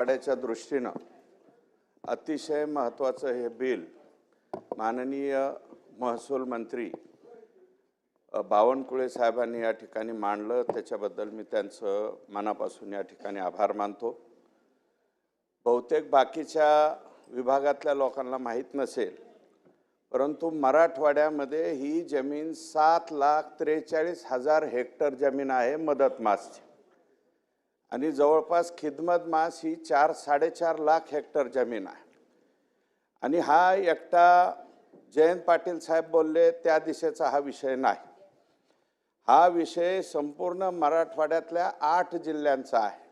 मराठवाड्याच्या दृष्टीनं अतिशय महत्त्वाचं हे बिल माननीय महसूल मंत्री बावनकुळे साहेबांनी या ठिकाणी मांडलं। त्याच्याबद्दल मी त्यांचं मनापासून या ठिकाणी आभार मानतो। बहुतेक बाकीच्या विभागातल्या लोकांना माहीत नसेल, परंतु मराठवाड्यामध्ये ही जमीन 7,43,000 हेक्टर जमीन आहे मदत मासची, आणि जवळपास खिदमत मास ही 4-4.5 लाख हेक्टर जमीन आहे। आणि हा एकटा जयंत पाटील साहेब बोलले त्या दिशेचा हा विषय नाही, हा विषय संपूर्ण मराठवाड्यातल्या 8 जिल्ह्यांचा आहे।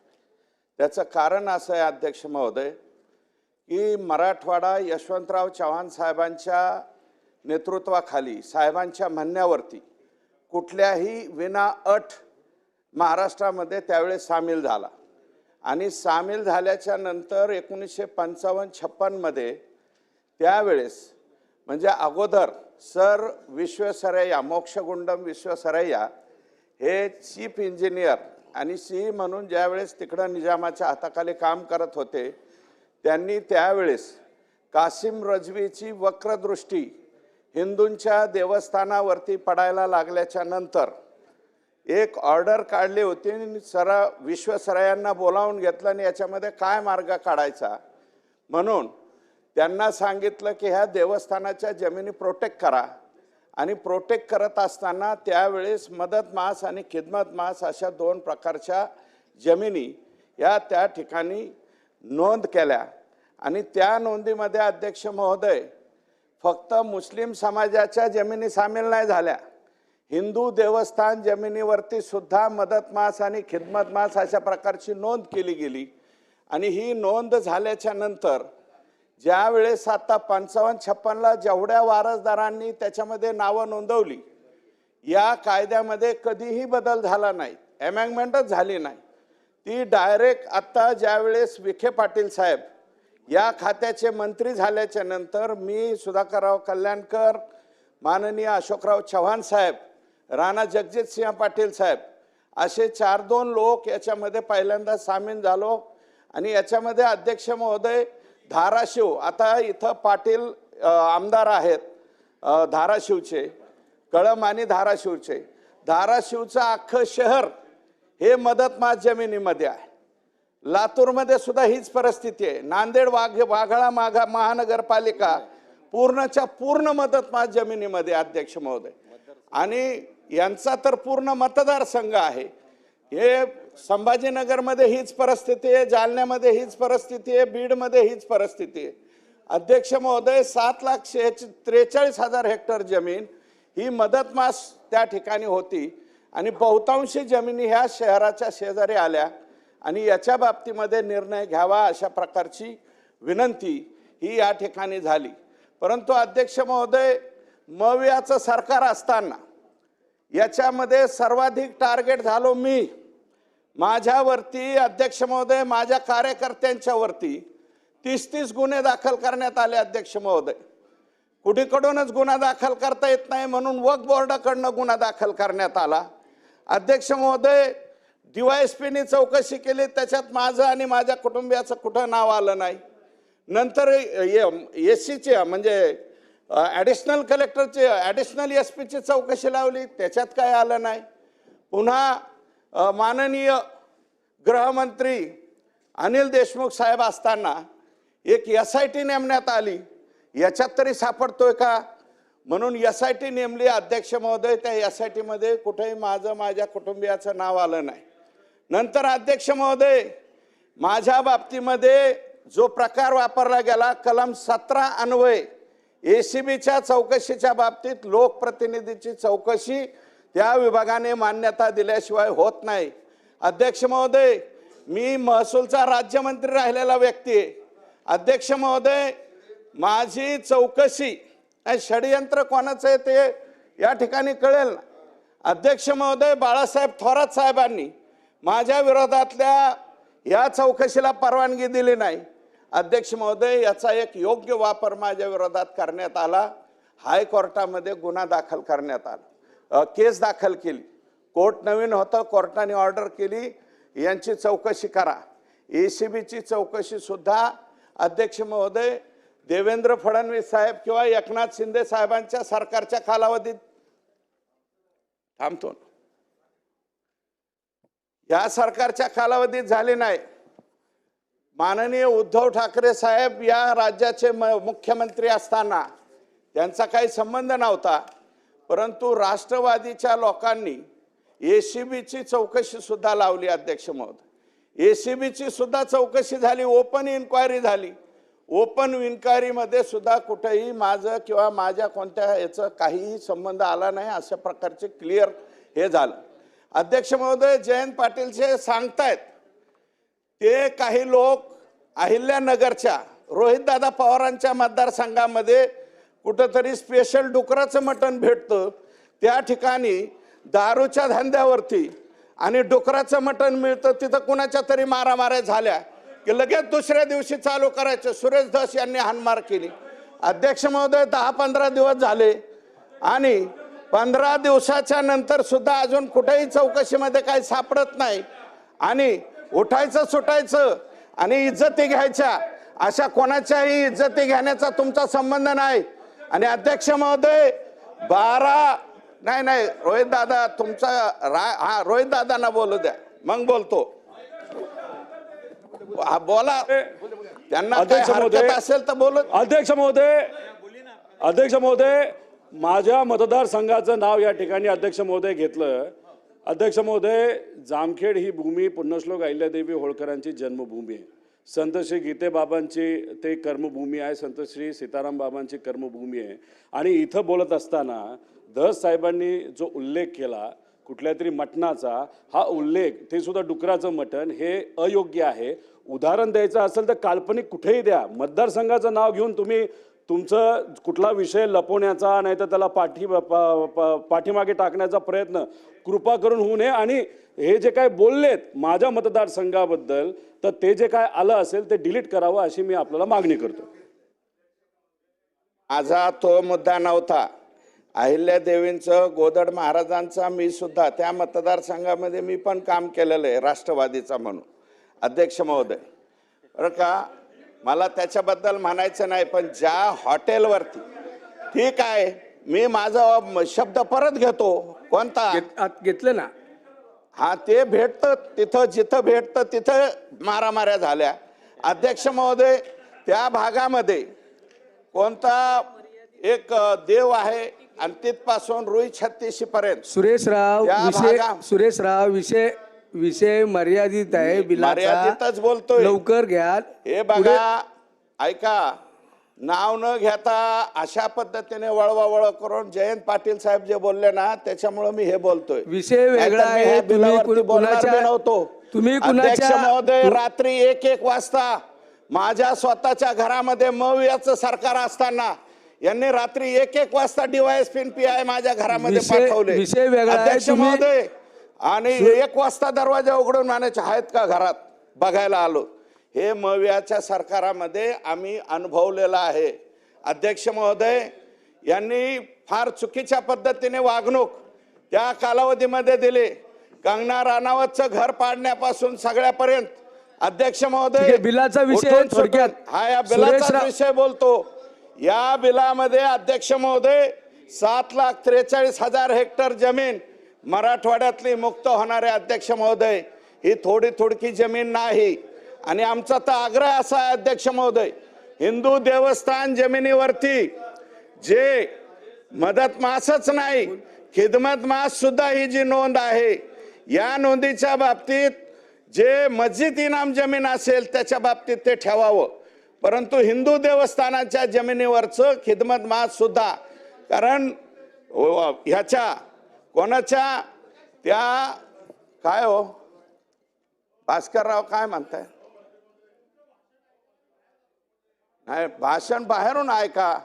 त्याचं कारण असं आहे अध्यक्ष महोदय, की मराठवाडा यशवंतराव चव्हाण साहेबांच्या नेतृत्वाखाली साहेबांच्या म्हणण्यावरती कुठल्याही विना अट महाराष्ट्रामध्ये त्यावेळेस सामील झाला, आणि सामील झाल्याच्या नंतर 1955-56 मध्ये त्यावेळेस म्हणजे अगोदर सर विश्वेश्वरैया मोक्षगुंडम विश्वेश्वरैया हे चीफ इंजिनियर आणि सी म्हणून ज्यावेळेस तिकडं निजामाच्या हाताखाली काम करत होते, त्यांनी त्यावेळेस कासिम रजवीची वक्रदृष्टी हिंदूंच्या देवस्थानावरती पडायला लागल्याच्या नंतर एक ऑर्डर काढली होती आणि विश्वेश्वरैयांना बोलावून घेतलं आणि याच्यामध्ये काय मार्ग काढायचा म्हणून त्यांना सांगितलं की ह्या देवस्थानाच्या जमिनी प्रोटेक्ट करा। आणि प्रोटेक्ट करत असताना त्यावेळेस मदत मास आणि खिदमत मास अशा 2 प्रकारच्या जमिनी या त्या ठिकाणी नोंद केल्या। आणि त्या नोंदीमध्ये अध्यक्ष महोदय फक्त मुस्लिम समाजाच्या जमिनी सामील नाही झाल्या, हिंदू देवस्थान जमिनीवरती सुद्धा मदत मास आणि खिदमत मास अशा प्रकारची नोंद केली गेली। आणि ही नोंद झाल्याच्या नंतर ज्या वेळेस आता 55-56ला जेवढ्या वारसदारांनी त्याच्यामध्ये नावं नोंदवली, या कायद्यामध्ये कधीही बदल झाला नाही, अमेंडमेंटच झाली नाही। ती डायरेक्ट आता ज्यावेळेस विखे पाटील साहेब या खात्याचे मंत्री झाल्याच्या नंतर मी सुधाकरराव कल्याणकर, माननीय अशोकराव चव्हाण साहेब, राणा जगजितसिंह पाटील साहेब असे 4-2 लोक याच्यामध्ये पहिल्यांदा सामील झालो। आणि याच्यामध्ये अध्यक्ष महोदय धाराशिव, आता इथं पाटील आमदार आहेत धाराशिवचे, कळम आणि धाराशिवचे, धाराशिवचं अख्खं शहर हे मदत मास जमिनीमध्ये आहे। लातूरमध्ये सुद्धा हीच परिस्थिती आहे। नांदेड वाघाळा महानगरपालिका पूर्णच्या पूर्ण मदत मास जमिनीमध्ये अध्यक्ष महोदय, आणि यांचा तर पूर्ण मतदारसंघ आहे। हे संभाजीनगरमध्ये हीच परिस्थिती आहे, जालन्यामध्ये हीच परिस्थिती आहे, बीडमध्ये हीच परिस्थिती आहे। अध्यक्ष महोदय 7,43,000 हेक्टर जमीन ही मदत मास त्या ठिकाणी होती, आणि बहुतांशी जमिनी ह्या शहराच्या शेजारी आल्या, आणि याच्या बाबतीमध्ये निर्णय घ्यावा अशा प्रकारची विनंती ही या ठिकाणी झाली। परंतु अध्यक्ष महोदय मवियाचं सरकार असताना याच्यामध्ये सर्वाधिक टार्गेट झालो मी। माझ्यावरती अध्यक्ष महोदय माझ्या कार्यकर्त्यांच्यावरती 30 गुन्हे दाखल करण्यात आले अध्यक्ष महोदय। कुठीकडूनच गुन्हा दाखल करता येत नाही म्हणून वक्फ बोर्डाकडनं गुन्हा दाखल करण्यात आला। अध्यक्ष महोदय DYSPनी चौकशी केली, त्याच्यात माझं आणि माझ्या कुटुंबियाचं कुठं नाव आलं नाही। नंतर SCची म्हणजे ॲडिशनल कलेक्टरची ॲडिशनल SPची चौकशी लावली, त्याच्यात काय आलं नाही। पुन्हा माननीय गृहमंत्री अनिल देशमुख साहेब असताना एक SIT नेमण्यात आली, याच्यात तरी सापडतोय का म्हणून SIT नेमली अध्यक्ष महोदय। त्या SITमध्ये कुठेही माझ्या कुटुंबियाचं नाव आलं नाही। नंतर अध्यक्ष महोदय माझ्या बाबतीमध्ये जो प्रकार वापरला गेला, कलम 17 अन्वये ACBच्या चौकशीच्या बाबतीत लोकप्रतिनिधीची चौकशी त्या विभागाने मान्यता दिल्याशिवाय होत नाही। अध्यक्ष महोदय मी महसूलचा राज्यमंत्री राहिलेला व्यक्ती आहे। अध्यक्ष महोदय माझी चौकशी षडयंत्र कोणाचं आहे ते या ठिकाणी कळेल ना। अध्यक्ष महोदय बाळासाहेब थोरात साहेबांनी माझ्या विरोधातल्या या चौकशीला परवानगी दिली नाही। अध्यक्ष महोदय याचा एक योग्य वापर माझ्या विरोधात करण्यात आला, हायकोर्टामध्ये गुन्हा दाखल करण्यात आला, केस दाखल केली। कोर्ट नवीन होतं, कोर्टाने ऑर्डर केली यांची चौकशी करा। एसीबीची चौकशी सुद्धा अध्यक्ष महोदय देवेंद्र फडणवीस साहेब किंवा एकनाथ शिंदे साहेबांच्या सरकारच्या कालावधीत थांबतो, या सरकारच्या कालावधीत झाली नाही। माननीय उद्धव ठाकरे साहेब या राज्याचे मुख्यमंत्री असताना त्यांचा काही संबंध नव्हता, परंतु राष्ट्रवादीच्या लोकांनी एसीबीची चौकशी सुद्धा लावली। अध्यक्ष महोदय, एसीबीची सुद्धा चौकशी झाली, ओपन इन्क्वायरी झाली। ओपन इन्क्वायरीमध्ये सुद्धा कुठेही माझं किंवा माझ्या कोणत्या याचा काहीही संबंध आला नाही, अशा प्रकारचे क्लिअर हे झालं। अध्यक्ष महोदय, जयंत पाटील जे सांगतायत ते काही लोक अहिल्यानगरच्या रोहितदादा पवारांच्या मतदारसंघामध्ये कुठंतरी स्पेशल डुकराचं मटण भेटतं, त्या ठिकाणी दारूच्या धंद्यावरती आणि डुकराचं मटण मिळतं, तिथं कुणाच्या तरी मारामाऱ्या झाल्या की लगेच दुसऱ्या दिवशी चालू करायचं। सुरेश धस यांनी हाणमार केली। अध्यक्ष महोदय, 10-15 दिवस झाले आणि 15 दिवसाच्या नंतर सुद्धा अजून कुठेही चौकशीमध्ये काही सापडत नाही आणि उठायचं सुटायचं आणि इज्जती घ्यायच्या, अशा कोणाच्याही इज्जती घेण्याचा तुमचा संबंध नाही। आणि अध्यक्ष महोदय, 12 नाही रोहित दादा तुमचा हा रोहित दादांना बोलू द्या, मग बोलतो। बोला, त्यांना हरकत असेल तर बोलू। अध्यक्ष महोदय, माझ्या मतदारसंघाचं नाव या ठिकाणी अध्यक्ष महोदय घेतलं। अध्यक्ष महोदय, जामखेड ही भूमी पुण्यश्लोक अहिल्यादेवी होळकरांची जन्मभूमी आहे, संत श्री गीते बाबांची ते कर्मभूमी आहे, संत श्री सीताराम बाबांची कर्मभूमी आहे। आणि इथं बोलत असताना धस साहेबांनी जो उल्लेख केला कुठल्या तरी मटणाचा, हा उल्लेख ते सुद्धा डुकराचं मटण हे अयोग्य आहे। उदाहरण द्यायचं असेल तर काल्पनिक कुठेही द्या, मतदारसंघाचं नाव घेऊन तुम्ही तुमचं कुठला विषय लपवण्याचा नाही तर त्याला पाठीमागे टाकण्याचा प्रयत्न कृपा करून होऊ नये। आणि हे जे काय बोललेत माझ्या मतदारसंघाबद्दल, तर ते जे काय आलं असेल ते डिलीट करावं अशी मी आपल्याला मागणी करतो। माझा तो मुद्दा नव्हता। अहिल्यादेवींचं, गोदड महाराजांचा मी सुद्धा त्या मतदारसंघामध्ये मी पण काम केलेलं आहे राष्ट्रवादीचा म्हणून। अध्यक्ष महोदय, बरं का, मला त्याच्याबद्दल म्हणायचं नाही, पण ज्या हॉटेलवरती ठीक आहे, मी माझा शब्द परत घेतो, कोणता घेतलं ना, हा ते भेटतं तिथं, जिथं भेटतं तिथं मारामाऱ्या झाल्या। अध्यक्ष महोदय, त्या भागामध्ये कोणता एक देव आहे आणि तिथपासून रुई 36 पर्यंत सुरेश राव विषय मर्यादित आहे, मर्यादितच बोलतोय, लवकर घ्या। हे बघा, ऐका, नाव न घेता अशा पद्धतीने वळवावळ करून जयंत पाटील साहेब जे बोलले ना, त्याच्यामुळे मी हे बोलतोय। विषय वेगळा आहे, तुम्ही अध्यक्ष महोदय, रात्री 1-1 वाजता माझ्या स्वतःच्या घरामध्ये मवियाचं सरकार असताना यांनी रात्री 1-1 वाजता DYSP PI माझ्या घरामध्ये पाठवले। विषय वेगळा आहे अध्यक्ष महोदय, आणि 1 वाजता दरवाजा उघडून म्हणायचे आहेत का घरात, बघायला आलो। हे मवियाच्या सरकारामध्ये आम्ही अनुभवलेलं आहे। अध्यक्ष महोदय, यांनी फार चुकीच्या पद्धतीने वागणूक त्या कालावधीमध्ये दिली। कंगना राणावतचं घर पाडण्यापासून सगळ्यापर्यंत। अध्यक्ष महोदय, बिलाचा विषय थोडक्यात, हा या बिलाचा विषय बोलतो। या बिलामध्ये अध्यक्ष महोदय 7,43,000 हेक्टर जमीन मराठवाड्यातली मुक्त होणारे। अध्यक्ष महोदय, ही थोडी जमीन नाही। आणि आमचा तर आग्रह असा आहे अध्यक्ष महोदय, हिंदू देवस्थान जमिनीवरती जे मदत मासच नाही, खिदमत मास सुद्धा ही जी नोंद आहे, या नोंदीच्या बाबतीत जे मस्जिद इनाम जमीन असेल त्याच्या बाबतीत ते ठेवावं, परंतु हिंदू देवस्थानाच्या जमिनीवरचं खिदमत मास सुद्धा, कारण ह्याच्या कोणाच्या त्या काय हो भास्करराव काय म्हणताय, नाही भाषण बाहेरून ऐका,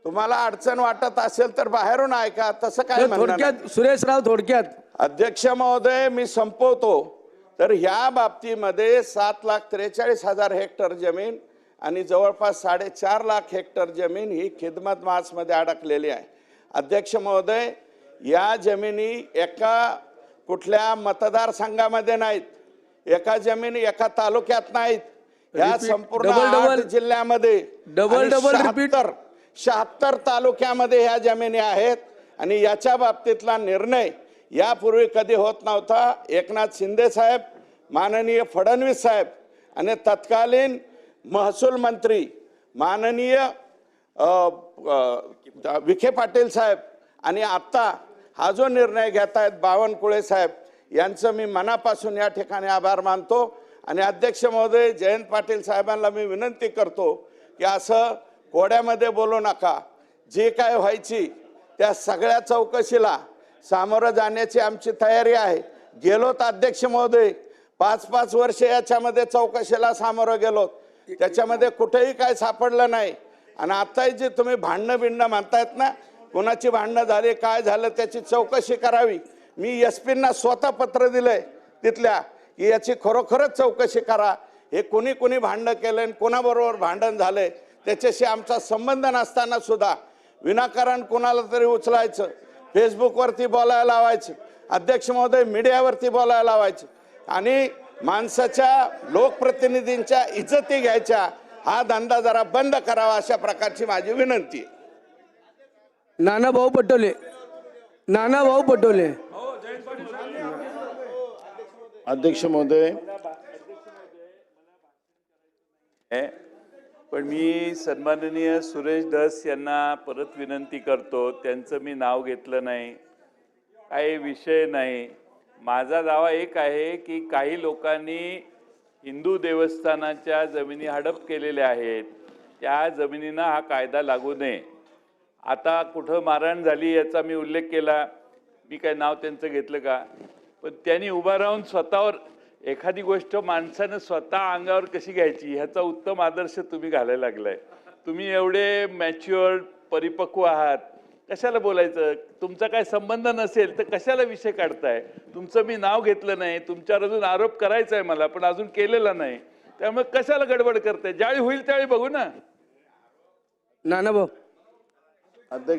तुम्हाला अडचण वाटत असेल तर बाहेरून ऐका, तसं काय थोडक्यात सुरेश राव थोडक्यात। अध्यक्ष महोदय, मी संपवतो। तर ह्या बाबतीमध्ये 7,43,000 हेक्टर जमीन आणि जवळपास 4.5 लाख हेक्टर जमीन ही खिदमत मासमध्ये अडकलेली आहे। अध्यक्ष महोदय, या जमिनी एका कुठल्या मतदारसंघामध्ये नाहीत, एका जमिनी एका तालुक्यात नाहीत, ह्या Repeat. संपूर्ण Double. 8 जिल्ह्यामध्ये Double repeat. 76 तालुक्यामध्ये ह्या जमिनी आहेत. आणि याच्या बाबतीतला निर्णय यापूर्वी कधी होत नव्हता. एकनाथ शिंदे साहेब, माननीय फडणवीस साहेब आणि तत्कालीन महसूल मंत्री माननीय विखे पाटील साहेब आणि आता हा जो निर्णय घेत आहेत बावनकुळे साहेब, यांचं मी मनापासून या ठिकाणी आभार मानतो. आणि अध्यक्ष महोदय जयंत पाटील साहेबांना मी विनंती करतो की असं कोड्यामध्ये बोलू नका. जे काय व्हायची त्या सगळ्या चौकशीला सामोरं जाण्याची आमची तयारी आहे. गेलोत अध्यक्ष महोदय, 5-5 वर्ष याच्यामध्ये चौकशीला सामोरं गेलो, त्याच्यामध्ये कुठेही काय सापडलं नाही. आणि आताही जे तुम्ही भांडणं बिंडणं म्हणतायत ना, कोणाची भांडणं झाली काय झालं त्याची चौकशी करावी. मी SP-ना स्वतः पत्र दिलंय तिथल्या की याची खरोखरच चौकशी करा. हे कोणी भांडणं केलं, कोणाबरोबर भांडण झालंय त्याच्याशी आमचा संबंध नसताना सुद्धा विनाकारण कोणाला तरी उचलायचं, फेसबुकवरती बोलायला लावायचं, अध्यक्ष महोदय मीडियावरती बोलायला लावायचं आणि माणसाच्या लोकप्रतिनिधींच्या इज्जती घ्यायच्या, हा धंदा जरा बंद करावा अशा प्रकारची माझी विनंती आहे. नानाभाऊ पटोले. नानाभाऊ पटोले. अध्यक्ष महोदय, पण मी सन्माननीय सुरेश धस यांना परत विनंती करतो, त्यांचं मी नाव घेतलं नाही, काही विषय नाही. माझा दावा एक आहे की काही लोकांनी हिंदू देवस्थानाच्या जमिनी हडप केलेल्या आहेत, त्या जमिनींना हा कायदा लागू नये. आता कुठं मारहाण झाली याचा मी उल्लेख केला, मी काय नाव त्यांचं घेतलं का, पण त्यांनी उभा राहून स्वतःवर एखादी गोष्ट माणसानं स्वतः अंगावर कशी घ्यायची ह्याचा उत्तम आदर्श तुम्ही घालायला लागलाय. तुम्ही एवढे मॅच्युअर्ड परिपक्व आहात, कशाला बोलायचं? तुमचा काय संबंध नसेल तर कशाला विषय काढताय? तुमचं मी नाव घेतलं नाही, तुमच्यावर अजून आरोप करायचा आहे मला, पण अजून केलेला नाही, त्यामुळे कशाला गडबड करताय? ज्यावेळी होईल त्यावेळी बघू ना. नानाभाऊ. अध्यक्ष